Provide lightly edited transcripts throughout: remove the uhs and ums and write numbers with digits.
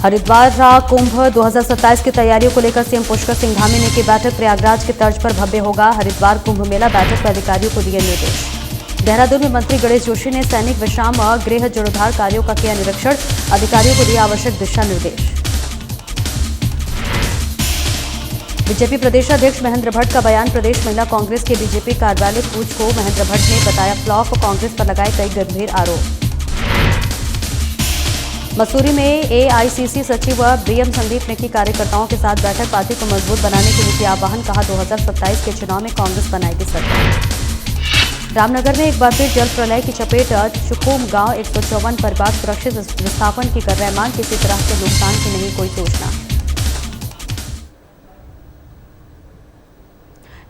हरिद्वार कुंभ 2027 की तैयारियों को लेकर सीएम पुष्कर सिंह धामी ने की बैठक। प्रयागराज की तर्ज पर भव्य होगा हरिद्वार कुंभ मेला। बैठक में अधिकारियों को दिए निर्देश। देहरादून में मंत्री गणेश जोशी ने सैनिक विश्राम गृह जीर्णोद्धार कार्यों का किया निरीक्षण। अधिकारियों को दिया आवश्यक दिशा निर्देश। बीजेपी प्रदेश अध्यक्ष महेंद्र भट्ट का बयान। प्रदेश महिला कांग्रेस के बीजेपी कार्यालय कूच को महेंद्र भट्ट ने बताया फ्लॉप। कांग्रेस पर लगाए कई गंभीर आरोप। मसूरी में एआईसीसी सचिव बीएम संदीप ने की कार्यकर्ताओं के साथ बैठक। पार्टी को मजबूत बनाने के लिए किया आह्वान। कहा 2027 के चुनाव में कांग्रेस बनाएगी सरकार। रामनगर में एक बार फिर जल प्रलय की चपेट। चुकुम गांव 154 परिवार सुरक्षित विस्थापन की कर रहे मांग। किसी तरह के नुकसान की नहीं कोई सूचना।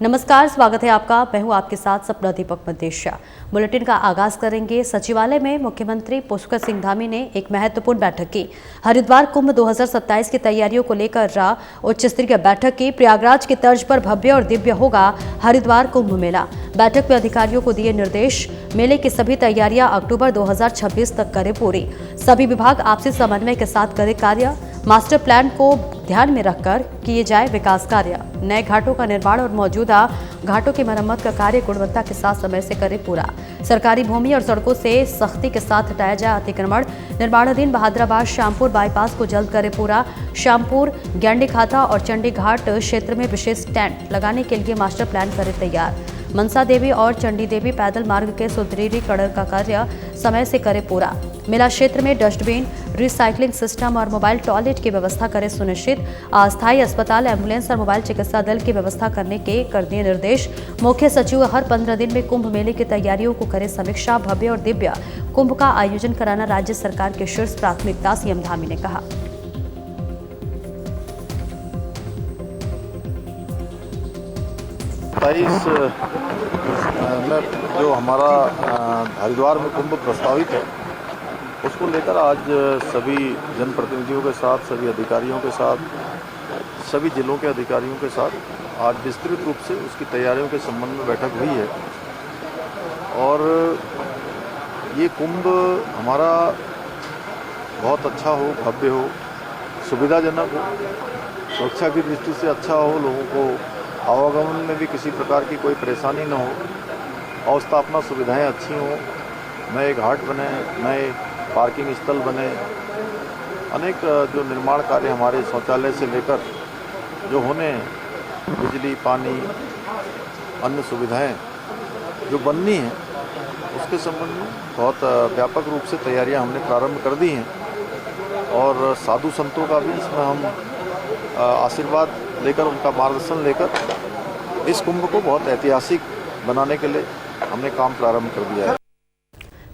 नमस्कार, स्वागत है आपका। मैं हूं आपके साथ सपना दीपक मदेशिया। बुलेटिन का आगाज करेंगे। सचिवालय में मुख्यमंत्री पुष्कर सिंह धामी ने एक महत्वपूर्ण बैठक की। हरिद्वार कुंभ 2027 की तैयारियों को लेकर उच्च स्तरीय बैठक की। प्रयागराज की तर्ज पर भव्य और दिव्य होगा हरिद्वार कुंभ मेला। बैठक में अधिकारियों को दिए निर्देश। मेले की सभी तैयारियां अक्टूबर 2026 तक करें पूरी। सभी विभाग आपसी समन्वय के साथ करें कार्य। मास्टर प्लान को ध्यान में रखकर किए जाए विकास कार्य। नए घाटों का निर्माण और मौजूदा घाटों की मरम्मत का कार्य गुणवत्ता के साथ समय से करें पूरा। सरकारी भूमि और सड़कों से सख्ती के साथ हटाया जाए अतिक्रमण। निर्माणाधीन बहादुराबाद श्यामपुर बाईपास को जल्द करें पूरा। श्यामपुर गैंडी खाता और चंडी घाट क्षेत्र में विशेष टेंट लगाने के लिए मास्टर प्लान करें तैयार। मनसा देवी और चंडी देवी पैदल मार्ग के सुदृढ़ीकरण का कार्य समय से करे पूरा। मेला क्षेत्र में डस्टबिन, रिसाइकलिंग सिस्टम और मोबाइल टॉयलेट की व्यवस्था करें सुनिश्चित। अस्थायी अस्पताल, एम्बुलेंस और मोबाइल चिकित्सा दल की व्यवस्था करने के कर दिए निर्देश। मुख्य सचिव हर 15 दिन में कुंभ मेले की तैयारियों को करें समीक्षा। भव्य और दिव्य कुंभ का आयोजन कराना राज्य सरकार की शीर्ष प्राथमिकता, सीएम धामी ने कहा। में जो हमारा हरिद्वार में कुंभ प्रस्तावित है उसको लेकर आज सभी जनप्रतिनिधियों के साथ, सभी अधिकारियों के साथ, सभी जिलों के अधिकारियों के साथ आज विस्तृत रूप से उसकी तैयारियों के संबंध में बैठक हुई है। और ये कुंभ हमारा बहुत अच्छा हो, भव्य हो, सुविधाजनक हो, सुरक्षा की दृष्टि से अच्छा हो, लोगों को आवागमन में भी किसी प्रकार की कोई परेशानी न हो, अवस्थापना सुविधाएं अच्छी हों, नए घाट बने, नए पार्किंग स्थल बने, अनेक जो निर्माण कार्य हमारे शौचालय से लेकर जो होने, बिजली, पानी, अन्य सुविधाएं जो बननी हैं उसके संबंध में बहुत व्यापक रूप से तैयारियां हमने प्रारंभ कर दी हैं। और साधु संतों का भी इसमें हम आशीर्वाद लेकर, उनका मार्गदर्शन लेकर इस कुंभ को बहुत ऐतिहासिक बनाने के लिए हमने काम प्रारंभ कर दिया है।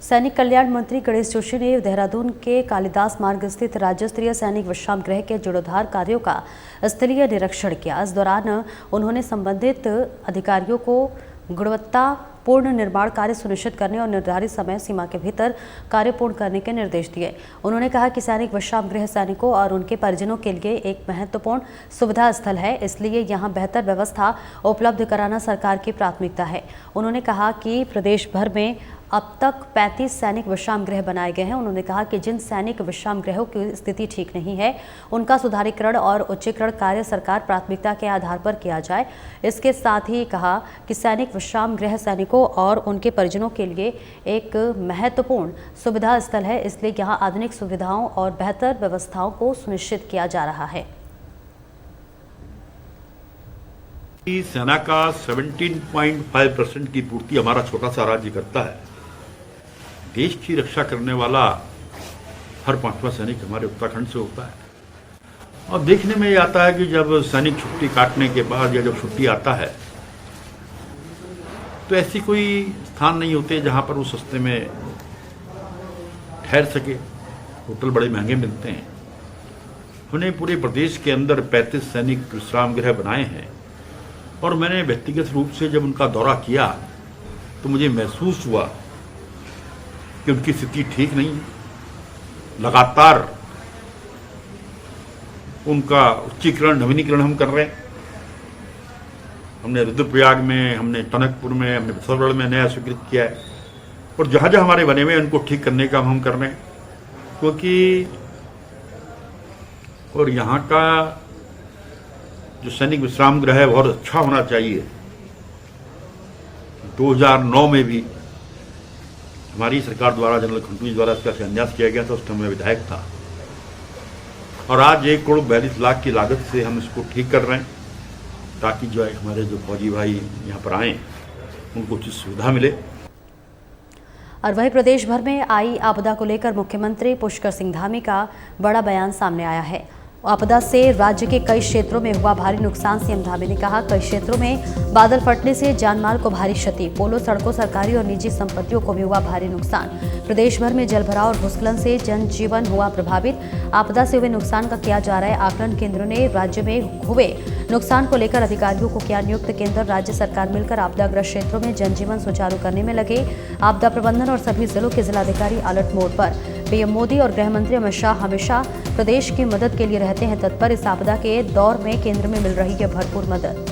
सैनिक कल्याण मंत्री गणेश जोशी ने देहरादून के कालिदास मार्ग स्थित राज्य स्तरीय सैनिक विश्राम गृह के जीर्णोद्धार कार्यों का स्थलीय निरीक्षण किया। इस दौरान उन्होंने संबंधित अधिकारियों को गुणवत्तापूर्ण निर्माण कार्य सुनिश्चित करने और निर्धारित समय सीमा के भीतर कार्य पूर्ण करने के निर्देश दिए। उन्होंने कहा कि सैनिक विश्राम गृह सैनिकों और उनके परिजनों के लिए एक महत्वपूर्ण सुविधा स्थल है, इसलिए यहां बेहतर व्यवस्था उपलब्ध कराना सरकार की प्राथमिकता है। उन्होंने कहा कि प्रदेश भर में अब तक 35 सैनिक विश्राम गृह बनाए गए हैं। उन्होंने कहा कि जिन सैनिक विश्राम गृहों की स्थिति ठीक नहीं है उनका सुधारीकरण और उच्चीकरण कार्य सरकार प्राथमिकता के आधार पर किया जाए। इसके साथ ही कहा कि सैनिक विश्राम गृह सैनिकों और उनके परिजनों के लिए एक महत्वपूर्ण सुविधा स्थल है, इसलिए यहाँ आधुनिक सुविधाओं और बेहतर व्यवस्थाओं को सुनिश्चित किया जा रहा है। सेना का 17.5% की पूर्ति हमारा छोटा सा राज्य करता है। देश की रक्षा करने वाला हर 5वां सैनिक हमारे उत्तराखंड से होता है। और देखने में ये आता है कि जब सैनिक छुट्टी काटने के बाद या जब छुट्टी आता है तो ऐसी कोई स्थान नहीं होते जहां पर वो सस्ते में ठहर सके। होटल बड़े महंगे मिलते हैं। हमने पूरे प्रदेश के अंदर 35 सैनिक विश्राम गृह बनाए हैं। और मैंने व्यक्तिगत रूप से जब उनका दौरा किया तो मुझे महसूस हुआ कि उनकी स्थिति ठीक नहीं है। लगातार उनका उच्चीकरण, नवीनीकरण हम कर रहे हैं। हमने रुद्रप्रयाग में, हमने टनकपुर में, हमने बसवगढ़ में नया स्वीकृत किया है। और जहाँ जहाँ हमारे बने हुए उनको ठीक करने का हम कर रहे हैं। क्योंकि और यहाँ का जो सैनिक विश्राम गृह है बहुत अच्छा होना चाहिए। 2009 में भी हमारी सरकार द्वारा, जनरल खंटू जी द्वारा इसका शिलान्यास किया गया था, उस समय मैं विधायक था। और आज 1 करोड़ 42 लाख की लागत से हम इसको ठीक कर रहे हैं, ताकि जो है हमारे जो फौजी भाई यहाँ पर आएँ उनको उचित सुविधा मिले। और वहीं प्रदेश भर में आई आपदा को लेकर मुख्यमंत्री पुष्कर सिंह धामी का बड़ा बयान सामने आया है। आपदा से राज्य के कई क्षेत्रों में हुआ भारी नुकसान। सीएम धामी ने कहा, कई क्षेत्रों में बादल फटने से जानमाल को भारी क्षति, पोलों, सड़कों, सरकारी और निजी संपत्तियों को भी हुआ भारी नुकसान। प्रदेश भर में जलभराव और भूस्खलन से जनजीवन हुआ प्रभावित। आपदा से हुए नुकसान का किया जा रहा है आकलन। केंद्र ने राज्य में हुए नुकसान को लेकर अधिकारियों को किया नियुक्त। केंद्र राज्य सरकार मिलकर आपदाग्रस्त क्षेत्रों में जनजीवन सुचारू करने में लगे। आपदा प्रबंधन और सभी जिलों के जिलाधिकारी अलर्ट मोड पर। पीएम मोदी और गृह मंत्री अमित शाह हमेशा प्रदेश की मदद के लिए रहते हैं तत्पर। इस आपदा के दौर में केंद्र में मिल रही है भरपूर मदद।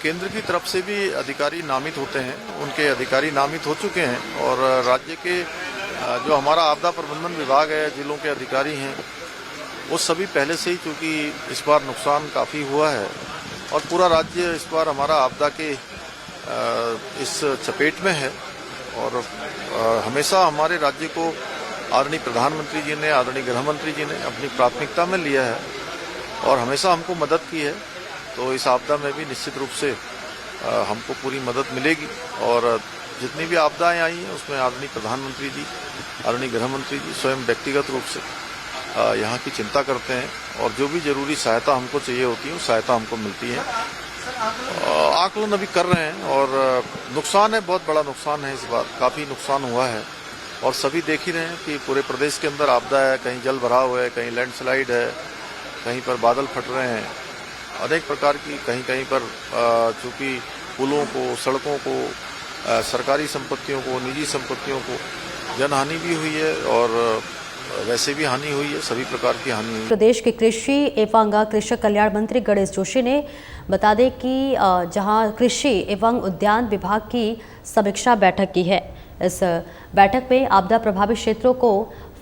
केंद्र की तरफ से भी अधिकारी नामित होते हैं, उनके अधिकारी नामित हो चुके हैं और राज्य के जो हमारा आपदा प्रबंधन विभाग है, जिलों के अधिकारी हैं, वो सभी पहले से ही, चूँकि इस बार नुकसान काफ़ी हुआ है और पूरा राज्य इस बार हमारा आपदा के इस चपेट में है। और हमेशा हमारे राज्य को आदरणीय प्रधानमंत्री जी ने, आदरणीय गृह मंत्री जी ने अपनी प्राथमिकता में लिया है और हमेशा हमको मदद की है। तो इस आपदा में भी निश्चित रूप से हमको पूरी मदद मिलेगी और जितनी भी आपदाएं आई हैं उसमें आदरणीय प्रधानमंत्री जी, आदरणीय गृह मंत्री जी स्वयं व्यक्तिगत रूप से यहाँ की चिंता करते हैं और जो भी जरूरी सहायता हमको चाहिए होती है वो सहायता हमको मिलती है। आकलन अभी कर रहे हैं और नुकसान है, बहुत बड़ा नुकसान है, इस बार काफ़ी नुकसान हुआ है और सभी देख ही रहे हैं कि पूरे प्रदेश के अंदर आपदा है। कहीं जल भराव है, कहीं लैंडस्लाइड है, कहीं पर बादल फट रहे हैं, अनेक प्रकार की, कहीं कहीं पर चूँकि पुलों को, सड़कों को, सरकारी संपत्तियों को, निजी संपत्तियों को जनहानि भी हुई है और वैसे भी हानि हुई है, सभी प्रकार की हानि हुई है। प्रदेश के कृषि एवं कृषक कल्याण मंत्री गणेश जोशी ने बता दें कि जहां कृषि एवं उद्यान विभाग की समीक्षा बैठक की है। इस बैठक में आपदा प्रभावित क्षेत्रों को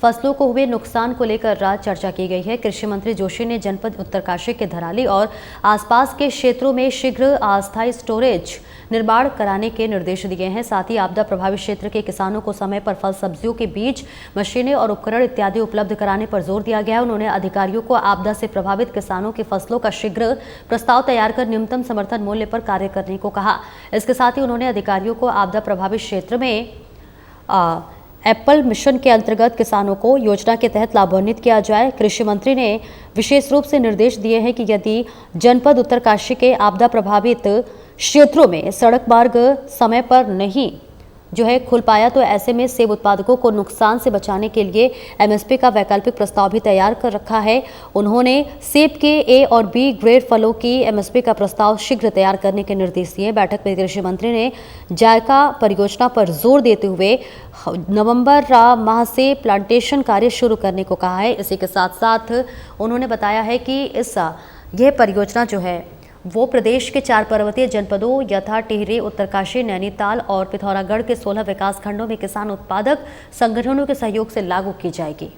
फसलों को हुए नुकसान को लेकर चर्चा की गई है। कृषि मंत्री जोशी ने जनपद उत्तरकाशी के धराली और आसपास के क्षेत्रों में शीघ्र अस्थायी स्टोरेज निर्माण कराने के निर्देश दिए हैं। साथ ही आपदा प्रभावित क्षेत्र के किसानों को समय पर फल सब्जियों के बीज, मशीनें और उपकरण इत्यादि उपलब्ध कराने पर जोर दिया गया है। उन्होंने अधिकारियों को आपदा से प्रभावित किसानों की फसलों का शीघ्र प्रस्ताव तैयार कर न्यूनतम समर्थन मूल्य पर कार्य करने को कहा। इसके साथ ही उन्होंने अधिकारियों को आपदा प्रभावित क्षेत्र में एप्पल मिशन के अंतर्गत किसानों को योजना के तहत लाभान्वित किया जाए। कृषि मंत्री ने विशेष रूप से निर्देश दिए हैं कि यदि जनपद उत्तरकाशी के आपदा प्रभावित क्षेत्रों में सड़क मार्ग समय पर नहीं खुल पाया तो ऐसे में सेब उत्पादकों को नुकसान से बचाने के लिए एमएसपी का वैकल्पिक प्रस्ताव भी तैयार कर रखा है। उन्होंने सेब के ए और बी ग्रेड फलों की एमएसपी का प्रस्ताव शीघ्र तैयार करने के निर्देश दिए। बैठक में कृषि मंत्री ने जायका परियोजना पर जोर देते हुए नवंबर माह से प्लांटेशन कार्य शुरू करने को कहा है। इसी के साथ साथ उन्होंने बताया है कि यह परियोजना वो प्रदेश के 4 पर्वतीय जनपदों यथा टिहरी, उत्तरकाशी, नैनीताल और पिथौरागढ़ के 16 विकास खंडों में किसान उत्पादक संगठनों के सहयोग से लागू की जाएगी।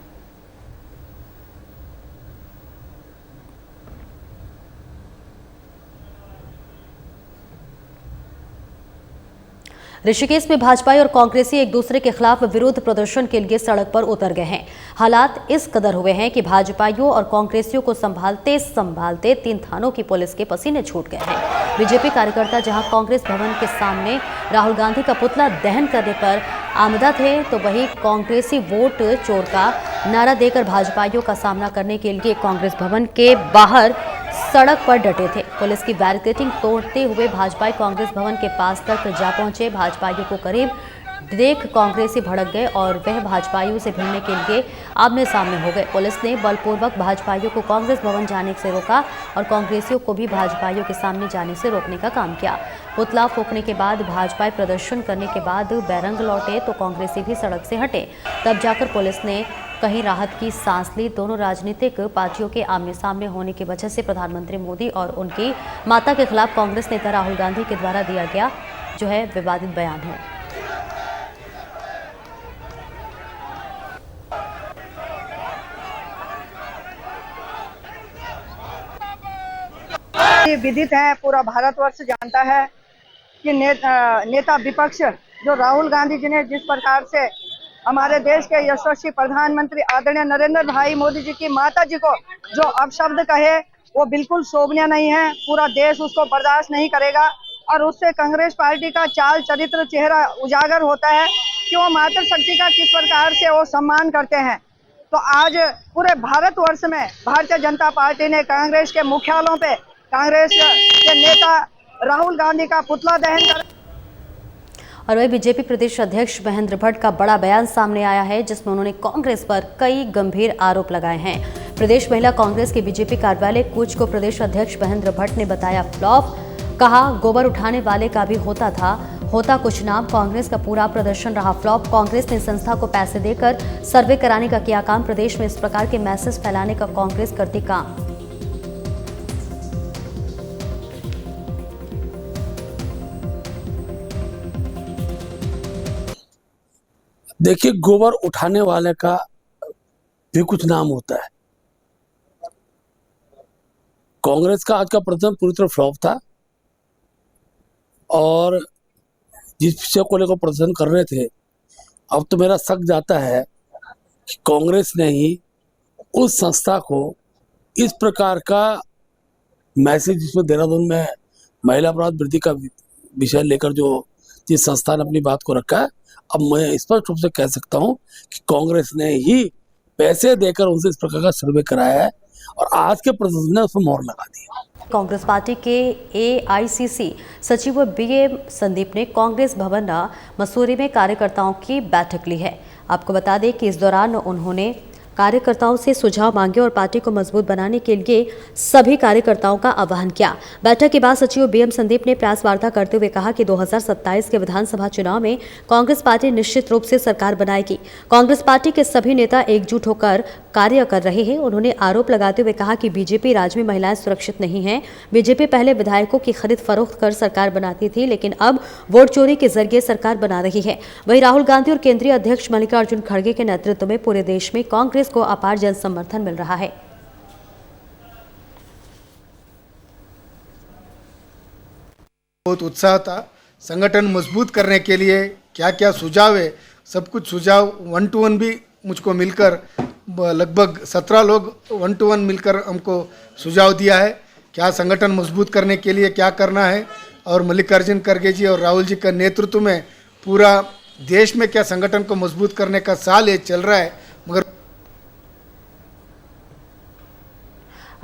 ऋषिकेश में भाजपाई और कांग्रेसी एक दूसरे के खिलाफ विरोध प्रदर्शन के लिए सड़क पर उतर गए हैं। हालात इस कदर हुए हैं कि भाजपाइयों और कांग्रेसियों को संभालते संभालते 3 थानों की पुलिस के पसीने छूट गए हैं। बीजेपी कार्यकर्ता जहां कांग्रेस भवन के सामने राहुल गांधी का पुतला दहन करने पर आमदा थे, तो वहीं कांग्रेसी वोट चोर का नारा देकर भाजपाइयों का सामना करने के लिए कांग्रेस भवन के बाहर सड़क पर डटे थे। पुलिस की बैरिकेडिंग तोड़ते हुए भाजपाई कांग्रेस भवन के पास तक जा पहुंचे। भाजपाइयों को करीब देख कांग्रेसी भड़क गए और वह भाजपाइयों से भिड़ने के लिए आमने सामने हो गए। पुलिस ने बलपूर्वक भाजपाइयों को कांग्रेस भवन जाने से रोका और कांग्रेसियों को भी भाजपाइयों के सामने जाने से रोकने का काम किया। पुतला फूंकने के बाद भाजपाई प्रदर्शन करने के बाद बैरंग लौटे तो कांग्रेसी भी सड़क से हटे। तब जाकर पुलिस ने कहीं राहत की सांस ली। दोनों राजनीतिक पार्टियों के आमने सामने होने की वजह से प्रधानमंत्री मोदी और उनकी माता के खिलाफ कांग्रेस नेता राहुल गांधी के द्वारा दिया गया विवादित बयान है। ये विदित है, पूरा भारतवर्ष जानता है कि नेता विपक्ष जो राहुल गांधी जी ने जिस प्रकार से हमारे देश के यशस्वी प्रधानमंत्री आदरणीय नरेंद्र भाई मोदी जी की माता जी को जो अपशब्द कहे वो बिल्कुल शोभनीय नहीं है। पूरा देश उसको बर्दाश्त नहीं करेगा और उससे कांग्रेस पार्टी का चाल चरित्र चेहरा उजागर होता है कि वो मातृशक्ति का किस प्रकार से वो सम्मान करते हैं। तो आज पूरे भारतवर्ष में भारतीय जनता पार्टी ने कांग्रेस के मुख्यालयों पे कांग्रेस के नेता राहुल गांधी का पुतला दहन कर। और वही बीजेपी प्रदेश अध्यक्ष महेंद्र भट्ट का बड़ा बयान सामने आया है जिसमें उन्होंने कांग्रेस पर कई गंभीर आरोप लगाए हैं। प्रदेश महिला कांग्रेस के बीजेपी कार्यालय कूच को प्रदेश अध्यक्ष महेंद्र भट्ट ने बताया फ्लॉप। कहा गोबर उठाने वाले का भी होता कुछ नाम, कांग्रेस का पूरा प्रदर्शन रहा फ्लॉप। कांग्रेस ने संस्था को पैसे देकर सर्वे कराने का किया काम। प्रदेश में इस प्रकार के मैसेज फैलाने का कांग्रेस करती काम। देखिए, गोबर उठाने वाले का भी कुछ नाम होता है। कांग्रेस का आज का प्रदर्शन पूरी तरह फ्लॉप था और जिस विषय को लेकर प्रदर्शन कर रहे थे, अब तो मेरा शक जाता है कि कांग्रेस ने ही उस संस्था को इस प्रकार का मैसेज, जिसमें देहरादून में महिला अपराध वृद्धि का विषय लेकर जो जिस संस्था ने अपनी बात को रखा है, अब मैं स्पष्ट रूप से कह सकता हूं कि कांग्रेस ने ही पैसे देकर उनसे इस प्रकार का सर्वे कराया है और आज के प्रदर्शन ने उसमें मोहर लगा दी। कांग्रेस पार्टी के एआईसीसी सचिव बीएम संदीप ने कांग्रेस भवन मसूरी में कार्यकर्ताओं की बैठक ली है। आपको बता दें कि इस दौरान उन्होंने कार्यकर्ताओं से सुझाव मांगे और पार्टी को मजबूत बनाने के लिए सभी कार्यकर्ताओं का आह्वान किया। बैठक के बाद सचिव बीएम संदीप ने प्रेस वार्ता करते हुए कहा कि 2027 के विधानसभा चुनाव में कांग्रेस पार्टी निश्चित रूप से सरकार बनाएगी। कांग्रेस पार्टी के सभी नेता एकजुट होकर कार्य कर रहे हैं। उन्होंने आरोप लगाते हुए कहा कि बीजेपी राज्य में महिलाएं सुरक्षित नहीं हैं। बीजेपी पहले विधायकों की खरीद फरोख्त कर सरकार बनाती थी, लेकिन अब वोट चोरी के जरिए सरकार बना रही है। वहीं राहुल गांधी और केंद्रीय अध्यक्ष मल्लिकार्जुन खड़गे के नेतृत्व में पूरे देश में कांग्रेस को अपार जन समर्थन मिल रहा है। बहुत उत्साह था। संगठन मजबूत करने के लिए क्या क्या सुझाव है, सब कुछ सुझाव 1 to 1 भी मुझको मिलकर लगभग 17 लोग 1 to 1 मिलकर हमको सुझाव दिया है क्या संगठन मजबूत करने के लिए क्या करना है। और मल्लिकार्जुन खड़गे जी और राहुल जी का नेतृत्व में पूरा देश में क्या संगठन को मजबूत करने का साल ये चल रहा है। मगर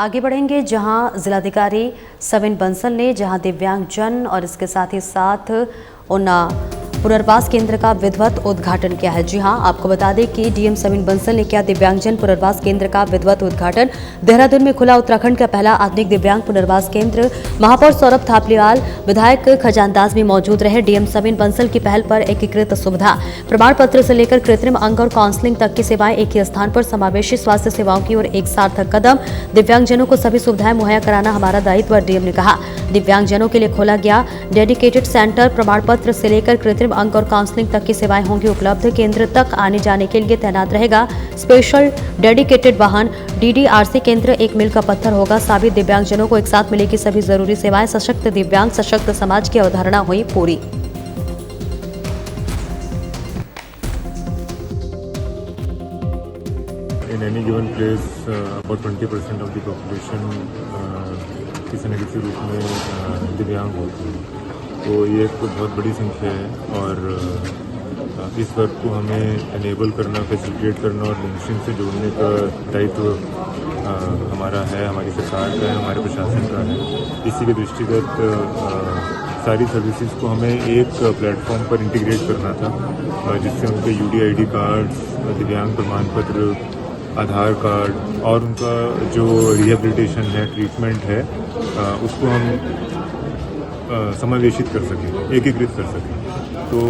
आगे बढ़ेंगे जहां जिलाधिकारी सविन बंसल ने जहां दिव्यांगजन और इसके साथ ही साथ उन पुनर्वास केंद्र का विधिवत उद्घाटन किया है। जी हां, आपको बता दें कि डीएम सविन बंसल ने किया दिव्यांगजन पुनर्वास केंद्र का विधिवत उद्घाटन। देहरादून में खुला उत्तराखंड का पहला आधुनिक दिव्यांग पुनर्वास केंद्र। महापौर सौरभ थापलियाल, विधायक खजानदास भी मौजूद रहे। डीएम सविन बंसल की पहल पर एकीकृत सुविधा, प्रमाण पत्र से लेकर कृत्रिम अंग और काउंसलिंग तक की सेवाएं एक ही स्थान पर, समावेशी स्वास्थ्य सेवाओं की ओर एक सार्थक कदम। दिव्यांगजनों को सभी सुविधाएं मुहैया कराना हमारा दायित्व, डीएम ने कहा। दिव्यांगजनों के लिए खोला गया डेडिकेटेड सेंटर, प्रमाण पत्र से लेकर कृत्रिम अंग और काउंसलिंग तक की सेवाएं होंगी उपलब्ध। केंद्र तक आने जाने के लिए तैनात रहेगा स्पेशल डेडिकेटेड वाहन। डीडीआरसी केंद्र एक मील का पत्थर होगा साबित। दिव्यांगजनों को एक साथ मिलेगी सभी जरूरी सेवाएं। सशक्त दिव्यांग सशक्त समाज की अवधारणा हुई पूरी। In any given place, about 20% of the population किसी न किसी रूप में दिव्यांग होती है, तो ये एक बहुत बड़ी संख्या है। और इस वर्क को हमें एनेबल करना, फैसिलिटेट करना और मेनस्ट्रीम से जोड़ने का दायित्व हमारा है, हमारी सरकार का है, हमारे प्रशासन का है। इसी के दृष्टिगत सारी सर्विसेज को हमें एक प्लेटफॉर्म पर इंटीग्रेट करना था, जिससे उनके UDID कार्ड्स, दिव्यांग प्रमाण पत्र, आधार कार्ड और उनका जो रिहेबिलिटेशन है, ट्रीटमेंट है, उसको हम समावेशित कर सकें, एकीकृत कर सकें। तो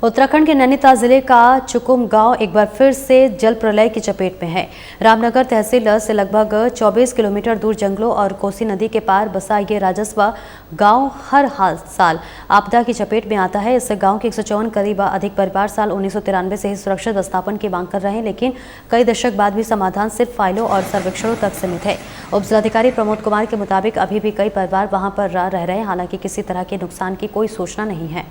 उत्तराखंड के नैनीताल जिले का चुकुम गांव एक बार फिर से जल प्रलय की चपेट में है। रामनगर तहसील से लगभग 24 किलोमीटर दूर जंगलों और कोसी नदी के पार बसा ये राजस्व गांव हर साल आपदा की चपेट में आता है। इस गांव के 154 करीब अधिक परिवार साल 1993 से ही सुरक्षित विस्थापन की मांग कर रहे हैं, लेकिन कई दशक बाद भी समाधान सिर्फ फाइलों और सर्वेक्षणों तक सीमित है। उप जिलाधिकारी प्रमोद कुमार के मुताबिक अभी भी कई परिवार वहां पर रह रहे हैं, हालांकि किसी तरह के नुकसान की कोई सूचना नहीं है।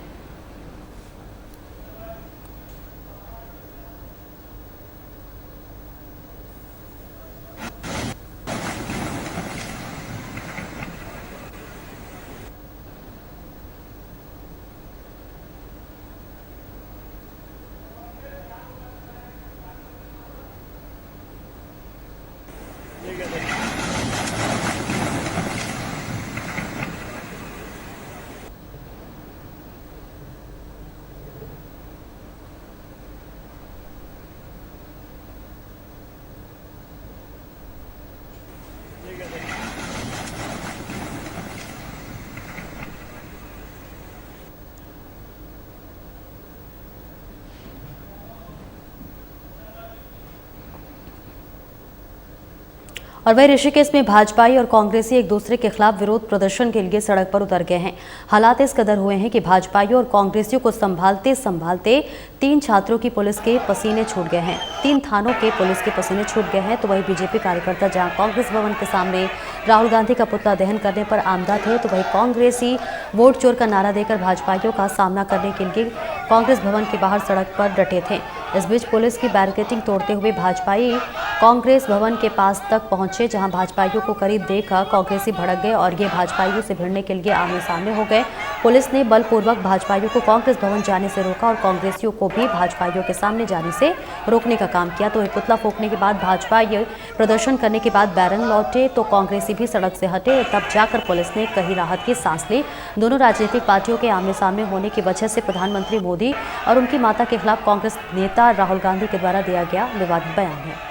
और वही ऋषिकेश में भाजपाई और कांग्रेसी एक दूसरे के खिलाफ विरोध प्रदर्शन के लिए सड़क पर उतर गए हैं। हालात इस कदर हुए हैं कि भाजपाइयों और कांग्रेसियों को संभालते संभालते 3 छात्रों की पुलिस के पसीने छूट गए हैं, 3 थानों के पुलिस के पसीने छूट गए हैं। तो वही बीजेपी कार्यकर्ता जहां कांग्रेस भवन के सामने राहुल गांधी का पुतला दहन करने पर आमदा थे, तो वही कांग्रेसी वोट चोर का नारा देकर भाजपाइयों का सामना करने के लिए कांग्रेस भवन के बाहर सड़क पर डटे थे। इस बीच पुलिस की बैरिकेडिंग तोड़ते हुए भाजपाई कांग्रेस भवन के पास तक पहुंचे, जहां भाजपाइयों को करीब देखकर कांग्रेसी भड़क गए और ये भाजपाइयों से भिड़ने के लिए आमने सामने हो गए। पुलिस ने बलपूर्वक भाजपाइयों को कांग्रेस भवन जाने से रोका और कांग्रेसियों को भी भाजपाइयों के सामने जाने से रोकने का काम किया। तो पुतला फूंकने के बाद भाजपाई प्रदर्शन करने के बाद बैरंग लौटे तो कांग्रेसी भी सड़क से हटे, तब जाकर पुलिस ने कहीं राहत की सांस ली। दोनों राजनीतिक पार्टियों के आमने सामने होने की वजह से प्रधानमंत्री मोदी और उनकी माता के खिलाफ कांग्रेस नेता राहुल गांधी के द्वारा दिया गया विवादित बयान है।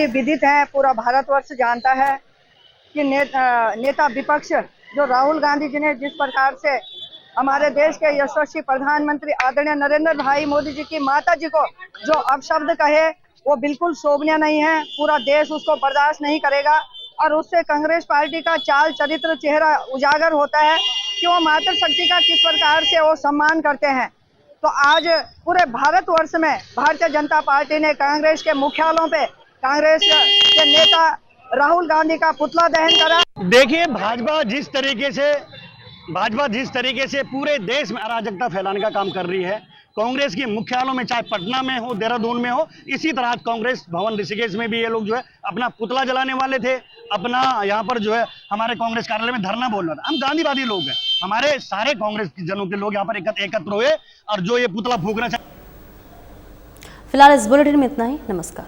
विदित है, पूरा भारतवर्ष जानता है कि नेता विपक्ष जो राहुल गांधी जी ने जिस प्रकार से हमारे देश के यशस्वी प्रधानमंत्री आदरणीय नरेंद्र भाई मोदी जी की माता जी को जो अपशब्द कहे, वो बिल्कुल शोभनीय नहीं है। पूरा देश उसको बर्दाश्त नहीं करेगा और उससे कांग्रेस पार्टी का चाल चरित्र चेहरा उजागर होता है कि वो मातृशक्ति का किस प्रकार से वो सम्मान करते हैं। तो आज पूरे भारतवर्ष में भारतीय जनता पार्टी ने कांग्रेस के मुख्यालयों पे कांग्रेस के नेता राहुल गांधी का पुतला दहन करा। देखिए, भाजपा जिस तरीके से पूरे देश में अराजकता फैलाने का काम कर रही है, कांग्रेस के मुख्यालयों में चाहे पटना में हो, देहरादून में हो, इसी तरह कांग्रेस भवन ऋषिकेश में भी ये लोग जो है अपना पुतला जलाने वाले थे, अपना यहाँ पर जो है हमारे कांग्रेस कार्यालय में धरना बोल रहा था। हम गांधीवादी लोग हैं, हमारे सारे कांग्रेस जनों के लोग यहाँ पर एकत्र हुए और जो ये पुतला फूंकना चाहते। फिलहाल इस बुलेटिन में इतना ही। नमस्कार।